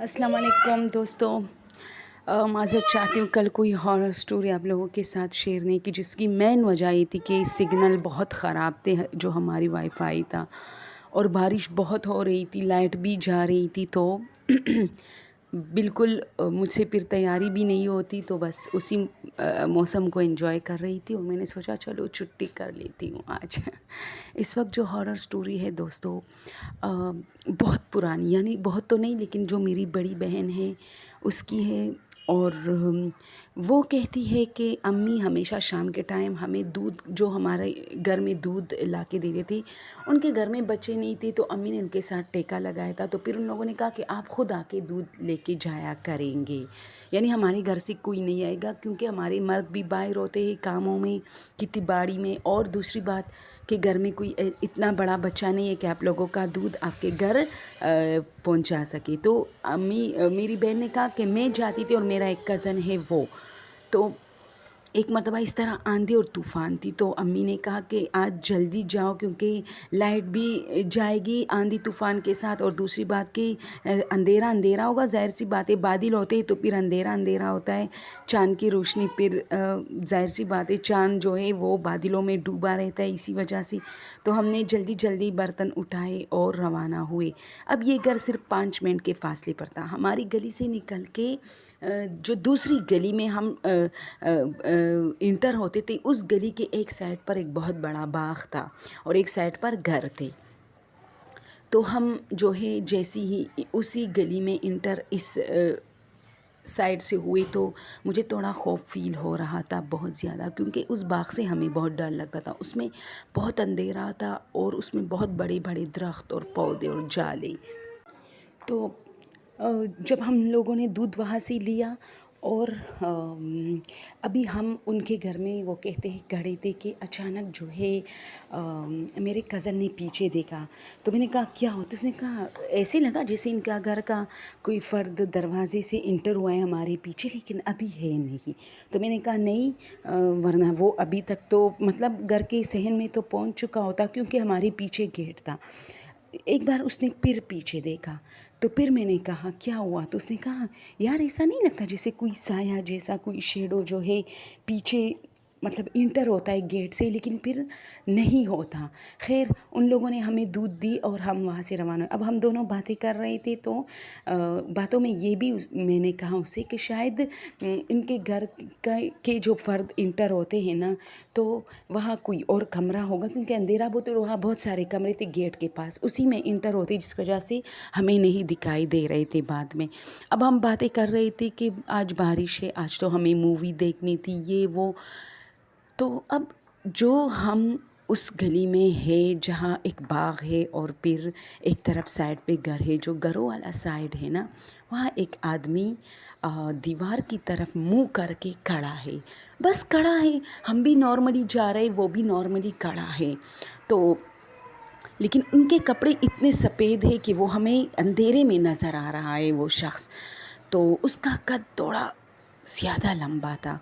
अस्सलाम वालेकुम दोस्तों। माज़रत चाहती हूँ कल कोई हॉरर स्टोरी आप लोगों के साथ शेयर नहीं की, जिसकी मेन वजह ये थी कि सिग्नल बहुत ख़राब थे जो हमारी वाईफाई था, और बारिश बहुत हो रही थी, लाइट भी जा रही थी, तो बिल्कुल मुझसे फिर तैयारी भी नहीं होती, तो बस उसी मौसम को एंजॉय कर रही थी और मैंने सोचा चलो छुट्टी कर लेती हूँ आज। इस वक्त जो हॉरर स्टोरी है दोस्तों, बहुत पुरानी, यानी बहुत तो नहीं लेकिन जो मेरी बड़ी बहन है उसकी है। और वो कहती है कि अम्मी हमेशा शाम के टाइम हमें दूध, जो हमारे घर में दूध ला के देते थे, उनके घर में बच्चे नहीं थे तो अम्मी ने उनके साथ टेका लगाया था, तो फिर उन लोगों ने कहा कि आप खुद आके दूध लेके जाया करेंगे, यानी हमारे घर से कोई नहीं आएगा, क्योंकि हमारे मर्द भी बाहर होते हैं कामों में, खेती बाड़ी में, और दूसरी बात कि घर में कोई इतना बड़ा बच्चा नहीं है कि आप लोगों का दूध आपके घर पहुंचा सके। तो मेरी बहन ने कहा कि मैं जाती थी और मेरा एक कज़न है वो, तो एक मरतबा इस तरह आंधी और तूफ़ान थी, तो अम्मी ने कहा कि आज जल्दी जाओ क्योंकि लाइट भी जाएगी आंधी तूफ़ान के साथ, और दूसरी बात कि अंधेरा अंधेरा होगा, ज़ाहिर सी बात है बादल होते हैं तो फिर अंधेरा अंधेरा होता है, चाँद की रोशनी फिर ज़ाहिर सी बात है चाँद जो है वो बादलों में डूबा रहता है, इसी वजह से तो हमने जल्दी जल्दी बर्तन उठाए और रवाना हुए। अब ये घर सिर्फ 5 मिनट के फासले पर था, हमारी गली से निकल के जो दूसरी गली में हम इंटर होते थे, उस गली के एक साइड पर एक बहुत बड़ा बाग था और एक साइड पर घर थे। तो हम जो है जैसी ही उसी गली में इंटर इस साइड से हुई, तो मुझे थोड़ा खौफ फील हो रहा था बहुत ज़्यादा, क्योंकि उस बाग से हमें बहुत डर लगता था, उसमें बहुत अंधेरा था और उसमें बहुत बड़े बड़े दरख्त और पौधे और जाले। तो जब हम लोगों ने दूध वहाँ से लिया और अभी हम उनके घर में वो कहते हैं खड़े थे कि अचानक जो है मेरे कज़न ने पीछे देखा, तो मैंने कहा क्या हो, तो उसने कहा ऐसे लगा जैसे इनका घर का कोई फ़र्द दरवाजे से इंटर हुआ है हमारे पीछे, लेकिन अभी है नहीं। तो मैंने कहा नहीं, वरना वो अभी तक तो मतलब घर के सहन में तो पहुंच चुका होता, क्योंकि हमारे पीछे गेट था। एक बार उसने फिर पीछे देखा, तो फिर मैंने कहा क्या हुआ, तो उसने कहा यार ऐसा नहीं लगता जैसे कोई साया जैसा कोई शेडो जो है पीछे मतलब इंटर होता है गेट से, लेकिन फिर नहीं होता। खैर उन लोगों ने हमें दूध दी और हम वहाँ से रवाना। अब हम दोनों बातें कर रहे थे, तो बातों में ये भी मैंने कहा उसे कि शायद इनके घर के जो फ़र्द इंटर होते हैं ना, तो वहाँ कोई और कमरा होगा, क्योंकि अंधेरा बहुत और वहाँ बहुत सारे कमरे थे गेट के पास, उसी में इंटर होते, जिस वजह से हमें नहीं दिखाई दे रहे थे बाद में। अब हम बातें कर रहे थे कि आज बारिश है, आज तो हमें मूवी देखनी थी, ये वो। तो अब जो हम उस गली में है जहाँ एक बाग है और फिर एक तरफ साइड पे घर है, जो घरों वाला साइड है ना, वहाँ एक आदमी दीवार की तरफ मुंह करके खड़ा है, बस खड़ा है। हम भी नॉर्मली जा रहे, वो भी नॉर्मली खड़ा है, तो लेकिन उनके कपड़े इतने सफ़ेद है कि वो हमें अंधेरे में नज़र आ रहा है वो शख्स। तो उसका कद थोड़ा ज़्यादा लंबा था,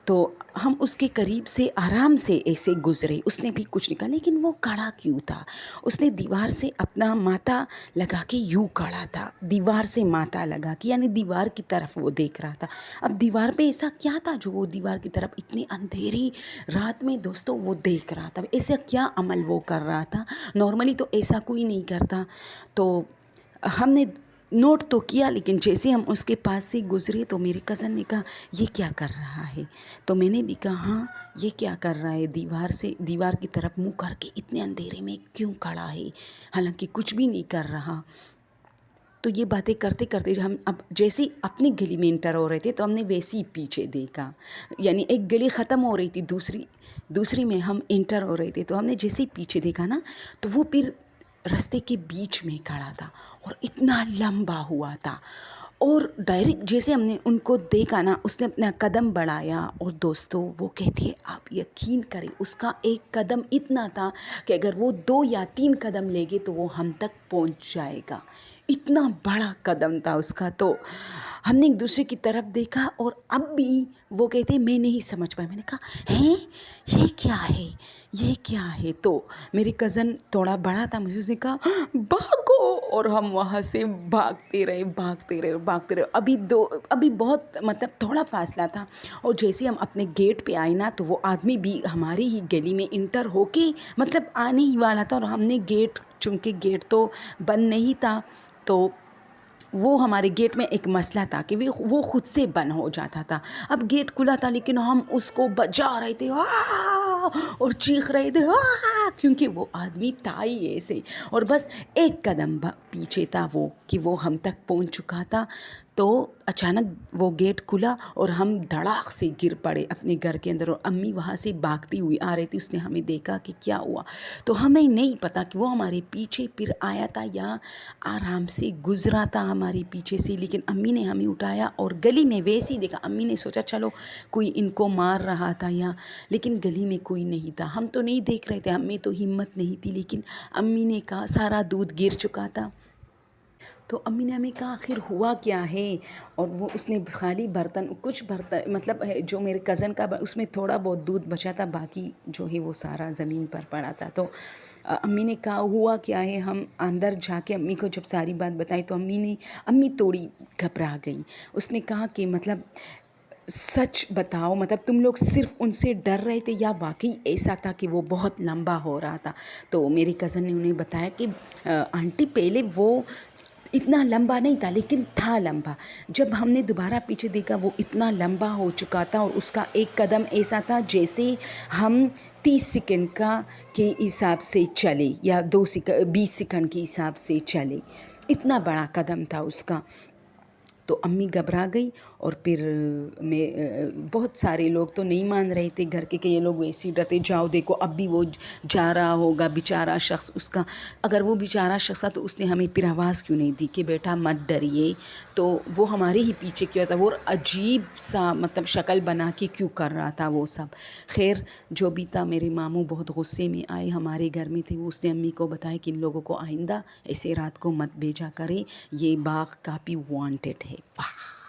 तो हम उसके करीब से आराम से ऐसे गुज़रे, उसने भी कुछ नहीं कहा, लेकिन वो खड़ा क्यों था? उसने दीवार से अपना माथा लगा के यूँ खड़ा था, दीवार से माथा लगा के, यानी दीवार की तरफ वो देख रहा था। अब दीवार पे ऐसा क्या था जो वो दीवार की तरफ इतनी अंधेरी रात में दोस्तों वो देख रहा था? ऐसा क्या अमल वो कर रहा था? नॉर्मली तो ऐसा कोई नहीं करता। तो हमने नोट तो किया, लेकिन जैसे हम उसके पास से गुज़रे तो मेरे कज़न ने कहा ये क्या कर रहा है? तो मैंने भी कहा हाँ ये क्या कर रहा है, दीवार की तरफ मुँह करके इतने अंधेरे में क्यों खड़ा है, हालांकि कुछ भी नहीं कर रहा। तो ये बातें करते करते हम अब जैसे ही अपनी गली में इंटर हो रहे थे, तो हमने वैसे ही पीछे देखा, यानी एक गली ख़त्म हो रही थी, दूसरी में हम इंटर हो रहे थे, तो हमने जैसे ही पीछे देखा ना, तो वो फिर रास्ते के बीच में खड़ा था और इतना लंबा हुआ था, और डायरेक्ट जैसे हमने उनको देखा ना, उसने अपना कदम बढ़ाया, और दोस्तों वो कहती है आप यकीन करें उसका एक कदम इतना था कि अगर वो 2 या 3 कदम लेगे तो वो हम तक पहुंच जाएगा, इतना बड़ा कदम था उसका। तो ہم نے ایک دوسرے کی طرف دیکھا اور اب بھی وہ کہتے میں نہیں سمجھ پایا. میں نے کہا ہیں یہ کیا ہے، یہ کیا ہے؟ تو میری کزن تھوڑا بڑا تھا، مجھے اس نے کہا بھاگو، اور ہم وہاں سے بھاگتے رہے. ابھی بہت مطلب تھوڑا فاصلہ تھا، اور جیسے ہم اپنے گیٹ پہ آئے نا تو وہ آدمی بھی ہماری ہی گلی میں انٹر ہو کے مطلب آنے ہی والا تھا، اور ہم نے گیٹ، چونکہ گیٹ تو بند نہیں تھا، تو وہ ہمارے گیٹ میں ایک مسئلہ تھا کہ وہ خود سے بند ہو جاتا تھا. اب گیٹ کھلا تھا لیکن ہم اس کو بجا رہے تھے اور چیخ رہے تھے کیونکہ وہ آدمی تھا ہی ایسے، اور بس ایک قدم پیچھے تھا وہ کہ وہ ہم تک پہنچ چکا تھا. تو اچانک وہ گیٹ کھلا اور ہم دھڑاک سے گر پڑے اپنے گھر کے اندر، اور امی وہاں سے بھاگتی ہوئی آ رہی تھی. اس نے ہمیں دیکھا کہ کیا ہوا، تو ہمیں نہیں پتا کہ وہ ہمارے پیچھے پھر آیا تھا یا آرام سے گزرا تھا ہمارے پیچھے سے. لیکن امی نے ہمیں اٹھایا اور گلی میں ویسے ہی دیکھا. امی نے سوچا چلو کوئی ان کو مار رہا تھا لیکن گلی میں کوئی نہیں تھا. ہم تو نہیں دیکھ رہے تھے، ہمیں تو ہمت نہیں تھی، لیکن امی نے کہا سارا دودھ گر چکا تھا. تو امی نے ہمیں کہا آخر ہوا کیا ہے، اور اس نے خالی کچھ برتن مطلب جو میرے کزن کا اس میں تھوڑا بہت دودھ بچا تھا، باقی جو ہے وہ سارا زمین پر پڑا تھا. تو امی نے کہا ہوا کیا ہے. ہم اندر جا کے امی کو جب ساری بات بتائی تو امی تھوڑی گھبرا گئی. اس نے کہا کہ مطلب سچ بتاؤ، مطلب تم لوگ صرف ان سے ڈر رہے تھے یا واقعی ایسا تھا کہ وہ بہت لمبا ہو رہا تھا؟ تو میرے کزن نے انہیں بتایا کہ آنٹی پہلے وہ اتنا لمبا نہیں تھا لیکن تھا لمبا. جب ہم نے دوبارہ پیچھے دیکھا وہ اتنا لمبا ہو چکا تھا، اور اس کا ایک قدم ایسا تھا جیسے ہم 30 سیکنڈ کے حساب سے چلے یا 20 سیکنڈ کے حساب سے چلے. اتنا بڑا قدم تھا اس کا. تو امی گھبرا گئی، اور پھر بہت سارے لوگ تو نہیں مان رہے تھے گھر کے کہ یہ لوگ ویسے ہی ڈرتے. جاؤ دیکھو اب بھی وہ جا رہا ہوگا بیچارہ شخص. اس کا اگر وہ بیچارہ شخص تھا تو اس نے ہمیں پھر آواز کیوں نہیں دی کہ بیٹا مت ڈریے. تو وہ ہمارے ہی پیچھے کیا تھا، وہ عجیب سا مطلب شکل بنا کے کیوں کر رہا تھا وہ سب. خیر جو بھی تھا، میرے ماموں بہت غصے میں آئے، ہمارے گھر میں تھے. اس نے امی کو بتایا کہ ان لوگوں کو آئندہ ایسے رات کو مت بھیجا کرے، یہ باغ کافی وانٹڈ ہے. واہ.